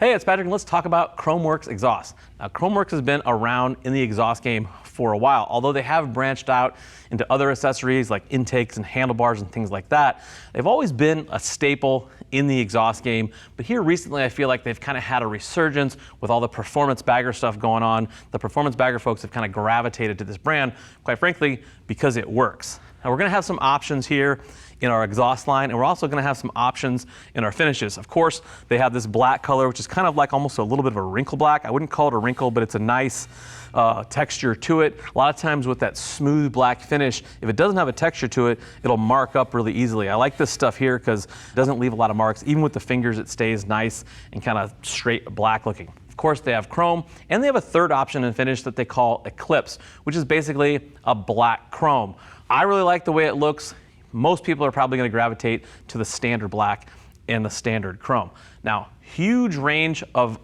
Hey, it's Patrick, and let's talk about Khrome Werks exhaust. Now, Khrome Werks has been around in the exhaust game for a while, although they have branched out into other accessories like intakes and handlebars and things like that. They've always been a staple in the exhaust game, but here recently I feel like they've kind of had a resurgence with all the performance bagger stuff going on. The performance bagger folks have kind of gravitated to this brand, quite frankly, because it works. Now, we're going to have some options here in our exhaust line, and we're also going to have some options in our finishes. Of course, they have this black color, which is kind of like almost a little bit of a wrinkle black. I wouldn't call it a wrinkle, but it's a nice texture to it. A lot of times with that smooth black finish, if it doesn't have a texture to it, it'll mark up really easily. I like this stuff here because it doesn't leave a lot of marks. Even with the fingers, it stays nice and kind of straight black looking. Of course, they have chrome, and they have a third option in finish that they call Eclipse, which is basically a black chrome. I really like the way it looks. Most people are probably going to gravitate to the standard black and the standard chrome. Now, huge range of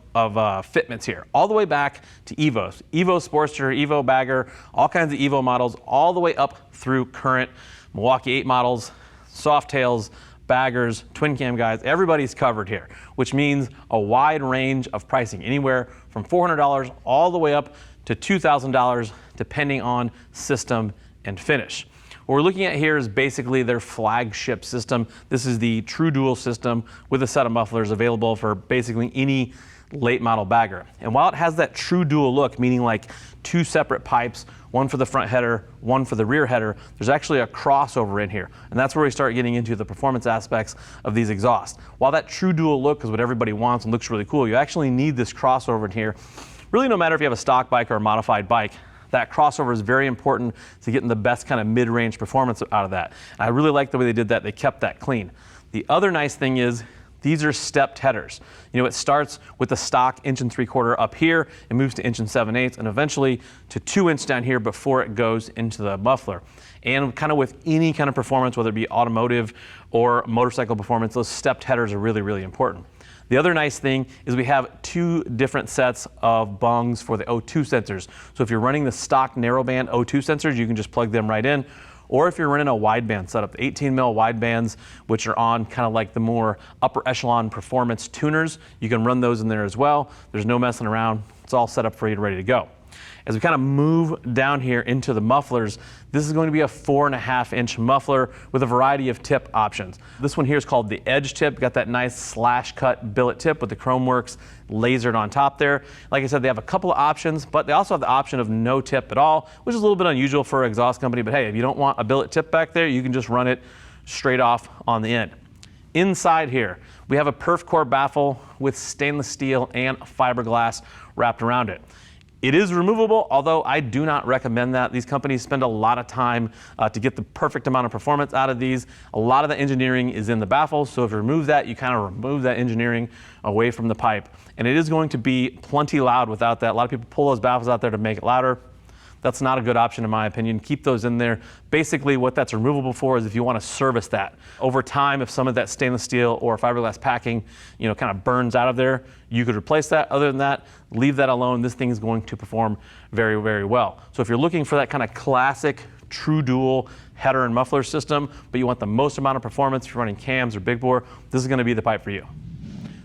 fitments here, all the way back to Evos. Evo Sportster, Evo Bagger, all kinds of Evo models, all the way up through current Milwaukee 8 models, Softails, baggers, twin cam guys. Everybody's covered here, which means a wide range of pricing, anywhere from $400 all the way up to $2,000, depending on system and finish. What we're looking at here is basically their flagship system. This is the True Dual system with a set of mufflers available for basically any late model bagger. And while it has that True Dual look, meaning like two separate pipes, one for the front header, one for the rear header, there's actually a crossover in here. And that's where we start getting into the performance aspects of these exhausts. While that True Dual look is what everybody wants and looks really cool, you actually need this crossover in here. Really, no matter if you have a stock bike or a modified bike, that crossover is very important to getting the best kind of mid-range performance out of that. And I really like the way they did that. They kept that clean. The other nice thing is these are stepped headers. You know, it starts with the stock 1 3/4 up here, it moves to 1 7/8, and eventually to 2 inch down here before it goes into the muffler. And kind of with any kind of performance, whether it be automotive or motorcycle performance, those stepped headers are really, really important. The other nice thing is we have two different sets of bungs for the O2 sensors. So if you're running the stock narrowband O2 sensors, you can just plug them right in. Or if you're running a wideband setup, the 18 mil widebands, which are on kind of like the more upper echelon performance tuners, you can run those in there as well. There's no messing around. It's all set up for you, ready to go. As we kind of move down here into the mufflers, this is going to be a 4.5 inch muffler with a variety of tip options. This one here is called the Edge tip. Got that nice slash cut billet tip with the Khrome Werks lasered on top there. Like I said, they have a couple of options, but they also have the option of no tip at all, which is a little bit unusual for an exhaust company. But hey, if you don't want a billet tip back there, you can just run it straight off on the end. Inside here, we have a perf core baffle with stainless steel and fiberglass wrapped around it. It is removable, although I do not recommend that. These companies spend a lot of time to get the perfect amount of performance out of these. A lot of the engineering is in the baffle, so if you remove that, you kind of remove that engineering away from the pipe. And it is going to be plenty loud without that. A lot of people pull those baffles out there to make it louder. That's not a good option in my opinion. Keep those in there. Basically what that's removable for is if you want to service that. Over time, if some of that stainless steel or fiberglass packing, you know, kind of burns out of there, you could replace that. Other than that, leave that alone. This thing is going to perform very, very well. So if you're looking for that kind of classic True Dual header and muffler system, but you want the most amount of performance if you're running cams or big bore, this is going to be the pipe for you.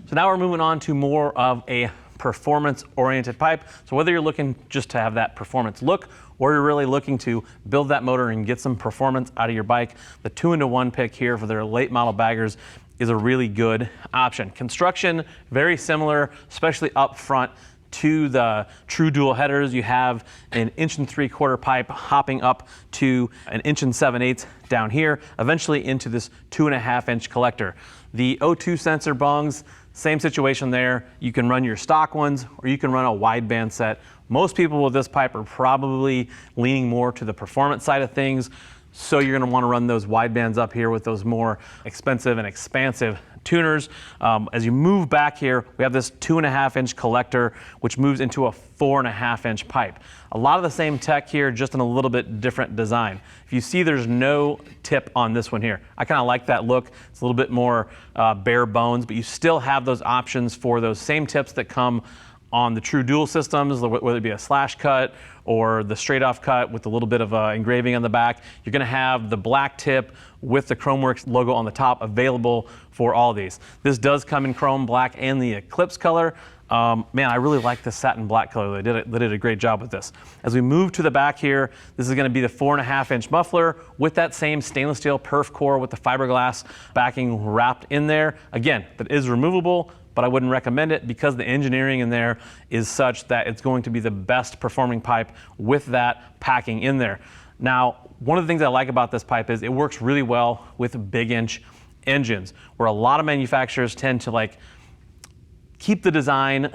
So now we're moving on to more of a performance-oriented pipe. So whether you're looking just to have that performance look, or you're really looking to build that motor and get some performance out of your bike, the 2-in-1 pick here for their late model baggers is a really good option. Construction, very similar, especially up front to the True Dual headers. You have an 1 3/4 pipe hopping up to an 1 7/8 down here, eventually into this 2.5 inch collector. The O2 sensor bungs, same situation there. You can run your stock ones or you can run a wideband set. Most people with this pipe are probably leaning more to the performance side of things. So you're gonna wanna run those widebands up here with those more expensive and expansive tuners. As you move back here, we have this 2.5 inch collector, which moves into a 4.5 inch pipe. A lot of the same tech here, just in a little bit different design. If you see, there's no tip on this one here. I kind of like that look. It's a little bit more bare bones, but you still have those options for those same tips that come On the true dual systems, whether it be a slash cut or the straight off cut with a little bit of engraving on the back, you're going to have the black tip with the Khrome Werks logo on the top available for all of these. This does come in chrome black and the Eclipse color. Man, I really like the satin black color. They did a great job with this. As we move to the back here, this is going to be the 4.5-inch muffler with that same stainless steel perf core with the fiberglass backing wrapped in there. Again, that is removable, but I wouldn't recommend it because the engineering in there is such that it's going to be the best performing pipe with that packing in there. Now, one of the things I like about this pipe is it works really well with big inch engines, where a lot of manufacturers tend to keep the design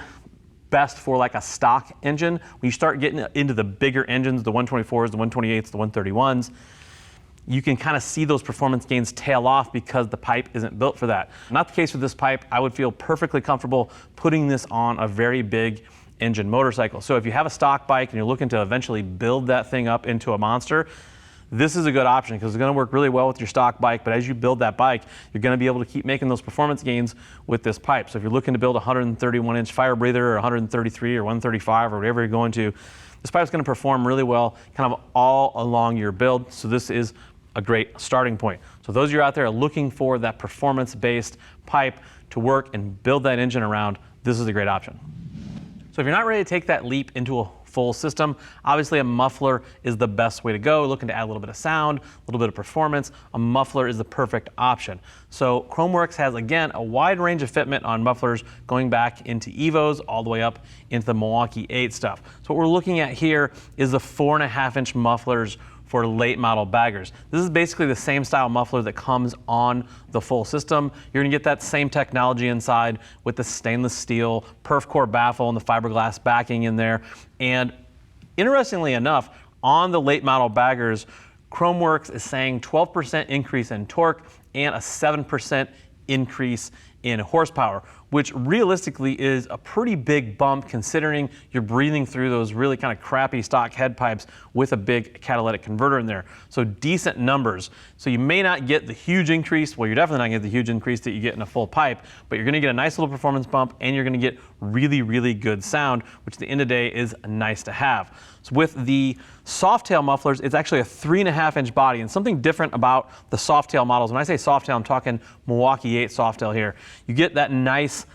best for a stock engine. When you start getting into the bigger engines, the 124s, the 128s, the 131s, you can kind of see those performance gains tail off because the pipe isn't built for that. Not the case with this pipe. I would feel perfectly comfortable putting this on a very big engine motorcycle. So if you have a stock bike and you're looking to eventually build that thing up into a monster, this is a good option because it's going to work really well with your stock bike, but as you build that bike, you're going to be able to keep making those performance gains with this pipe. So if you're looking to build a 131-inch fire breather or 133 or 135 or whatever you're going to, this pipe is going to perform really well kind of all along your build. So this is a great starting point. So those of you out there looking for that performance-based pipe to work and build that engine around, this is a great option. So if you're not ready to take that leap into a full system, obviously a muffler is the best way to go. Looking to add a little bit of sound, a little bit of performance, a muffler is the perfect option. So Khrome Werks has, again, a wide range of fitment on mufflers going back into Evos all the way up into the Milwaukee 8 stuff. So what we're looking at here is the 4.5-inch mufflers for late model baggers. This is basically the same style muffler that comes on the full system. You're gonna get that same technology inside with the stainless steel perf core baffle and the fiberglass backing in there. And interestingly enough, on the late model baggers, Khrome Werks is saying 12% increase in torque and a 7% increase in horsepower, which realistically is a pretty big bump considering you're breathing through those really kind of crappy stock head pipes with a big catalytic converter in there. So decent numbers. So you may not get the huge increase, well, you're definitely not going to get the huge increase that you get in a full pipe, but you're going to get a nice little performance bump and you're going to get really, really good sound, which at the end of the day is nice to have. So with the Softail mufflers, it's actually a 3.5-inch body, and something different about the Softail models. When I say Softail, I'm talking Milwaukee 8 Softail here. You get that nice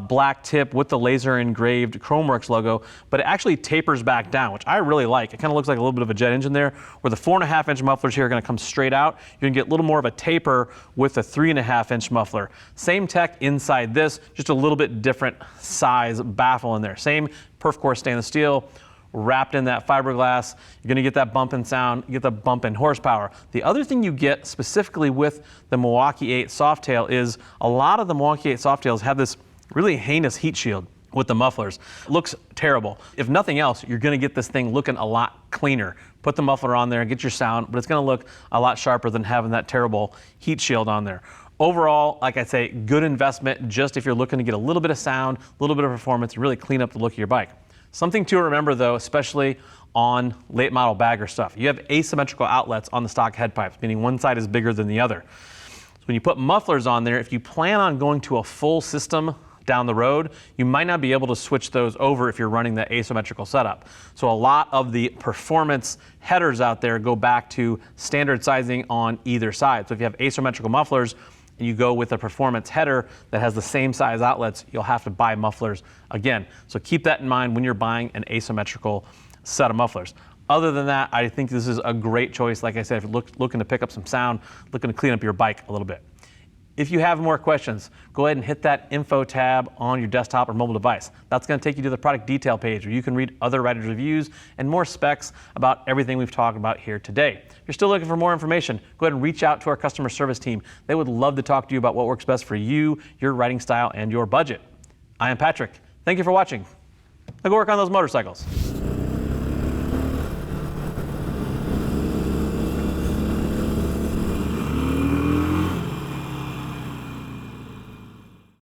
black tip with the laser engraved Khrome Werks logo, but it actually tapers back down, which I really like. It kind of looks like a little bit of a jet engine there, where the 4.5-inch mufflers here are going to come straight out. You're going to get a little more of a taper with the 3.5-inch muffler. Same tech inside this, just a little bit different size baffle in there. Same perf core stainless steel, wrapped in that fiberglass. You're going to get that bump in sound, you get the bump in horsepower. The other thing you get specifically with the Milwaukee 8 Softail is a lot of the Milwaukee 8 Softails have this really heinous heat shield with the mufflers. It looks terrible. If nothing else, you're going to get this thing looking a lot cleaner. Put the muffler on there and get your sound, but it's going to look a lot sharper than having that terrible heat shield on there. Overall, like I say, good investment just if you're looking to get a little bit of sound, a little bit of performance, really clean up the look of your bike. Something to remember though, especially on late model bagger stuff, you have asymmetrical outlets on the stock head pipes, meaning one side is bigger than the other. So when you put mufflers on there, if you plan on going to a full system down the road, you might not be able to switch those over if you're running that asymmetrical setup. So a lot of the performance headers out there go back to standard sizing on either side. So if you have asymmetrical mufflers and you go with a performance header that has the same size outlets, you'll have to buy mufflers again. So keep that in mind when you're buying an asymmetrical set of mufflers. Other than that, I think this is a great choice. Like I said, if you're looking to pick up some sound, looking to clean up your bike a little bit. If you have more questions, go ahead and hit that info tab on your desktop or mobile device. That's going to take you to the product detail page where you can read other riders' reviews and more specs about everything we've talked about here today. If you're still looking for more information, go ahead and reach out to our customer service team. They would love to talk to you about what works best for you, your riding style, and your budget. I am Patrick. Thank you for watching. Now go work on those motorcycles.